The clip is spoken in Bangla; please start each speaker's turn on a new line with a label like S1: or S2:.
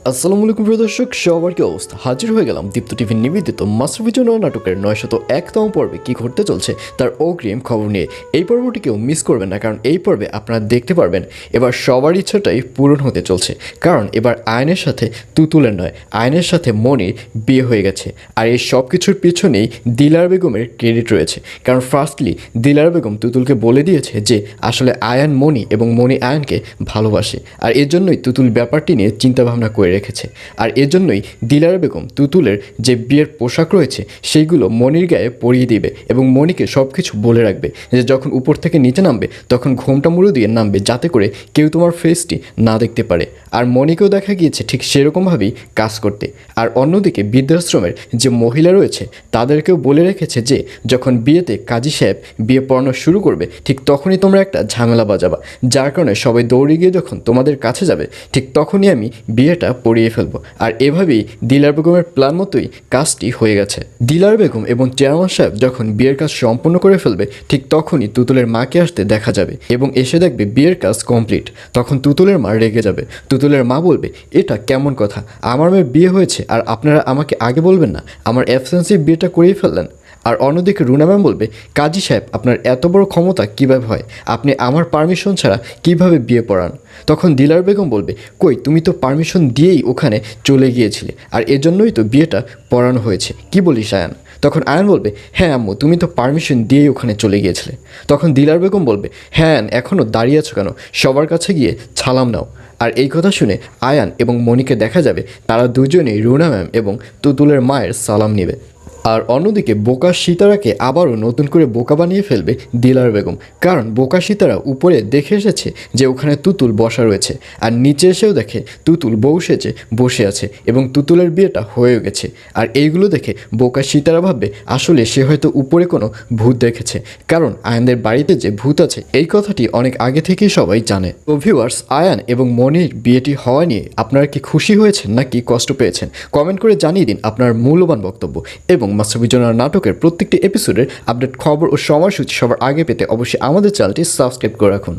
S1: আসসালামু আলাইকুম প্রিয় দর্শক, সবার কি অবস্থা? হাজির হয়ে গেলাম দীপ্ত টিভির নিবেদিত মাশরাফে নাটকের 901তম পর্বে কি ঘটতে চলছে তার অগ্রিম খবর নিয়ে। এই পর্বটি কেউ মিস করবেন না, কারণ এই পর্বে আপনারা দেখতে পারবেন এবার সবার ইচ্ছাটাই পূরণ হতে চলছে। কারণ এবার আয়নের সাথে তুতুলের নয়, আয়নের সাথে মনির বিয়ে হয়ে গেছে। আর এই সব কিছুর পিছনেই দিলার বেগমের ক্রেডিট রয়েছে। কারণ ফার্স্টলি দিলার বেগম তুতুলকে বলে দিয়েছে যে আসলে আয়ান মনি এবং মনি আয়ানকে ভালোবাসে, আর এর জন্যই তুতুল ব্যাপারটি নিয়ে চিন্তাভাবনা করে রেখেছে। আর এজন্যই দিলার বেগম তুতুলের যে বিয়ের পোশাক রয়েছে সেইগুলো মনির গায়ে পরিয়ে দিবে এবং মনিকে সব কিছু বলে রাখবে যে যখন উপর থেকে নিচে নামবে তখন ঘোমটা মুড়ো দিয়ে নামবে, যাতে করে কেউ তোমার ফেসটি না দেখতে পারে। আর মনিকেও দেখা গিয়েছে ঠিক সেরকমভাবেই কাজ করতে। আর অন্যদিকে বৃদ্ধাশ্রমের যে মহিলা রয়েছে তাদেরকেও বলে রেখেছে যে যখন বিয়েতে কাজী সাহেব বিয়ে পড়ানো শুরু করবে ঠিক তখনই তোমরা একটা ঝামেলা বাজাবা, যার কারণে সবাই দৌড়ে গিয়ে যখন তোমাদের কাছে যাবে ঠিক তখনই আমি বিয়েটা পড়িয়ে ফেলবো। আর এভাবেই দিলার বেগমের প্ল্যান মতোই কাজটি হয়ে গেছে। দিলার বেগম এবং চেয়ারম্যান সাহেব যখন বিয়ের কাজ সম্পূর্ণ করে ফেলবে ঠিক তখনই তুতুলের মাকে আসতে দেখা যাবে এবং এসে দেখবে বিয়ের কাজ কমপ্লিট। তখন তুতুলের মা রেগে যাবে। তুতুলের মা বলবে, এটা কেমন কথা? আমার মেয়ের বিয়ে হয়েছে আর আপনারা আমাকে আগে বলবেন না? আমার অ্যাবসেন্সে বিয়েটা করেই ফেললেন। আর অন্যদিকে রুনা ম্যাম বলবে, কাজী সাহেব আপনার এত বড় ক্ষমতা কীভাবে হয়? আপনি আমার পারমিশন ছাড়া কিভাবে বিয়ে পড়ান? তখন দিলার বেগম বলবে, কই তুমি তো পারমিশন দিয়েই ওখানে চলে গিয়েছিলে, আর এজন্যই তো বিয়েটা পড়ানো হয়েছে। কি বলিস আয়ান? তখন আয়ান বলবে, হ্যাঁ আম্মু, তুমি তো পারমিশন দিয়েই ওখানে চলে গিয়েছিলে। তখন দিলার বেগম বলবে, হ্যাঁ আয়ান, এখনও দাঁড়িয়ে আছো কেন? সবার কাছে গিয়ে সালাম নাও। আর এই কথা শুনে আয়ান এবং মনিকে দেখা যাবে তারা দুজনেই রুনা ম্যাম এবং তুতুলের মায়ের সালাম নেবে। আর অন্যদিকে বোকা সিতারাকে আবারও নতুন করে বোকা বানিয়ে ফেলবে দিলার বেগম। কারণ বোকা সিতারা উপরে দেখে এসেছে যে ওখানে তুতুল বসা রয়েছে, আর নিচে এসেও দেখে তুতুল বউ সেজে বসে আছে এবং তুতুলের বিয়েটা হয়ে গেছে। আর এইগুলো দেখে বোকা সিতারা ভাববে আসলে সে হয়তো উপরে কোনো ভূত দেখেছে, কারণ আয়ানদের বাড়িতে যে ভূত আছে এই কথাটি অনেক আগে থেকেই সবাই জানে। তো ভিউয়ার্স, আয়ান এবং মনির বিয়েটি হওয়া নিয়ে আপনারা কি খুশি হয়েছেন নাকি কষ্ট পেয়েছেন? কমেন্ট করে জানিয়ে দিন আপনার মূল্যবান বক্তব্য। এবং মাশরাফে নাটকের প্রত্যেকটি এপিসোডের আপডেট খবর ও সময়সূচি সবার আগে পেতে অবশ্যই আমাদের চ্যানেলটি সাবস্ক্রাইব করে রাখুন।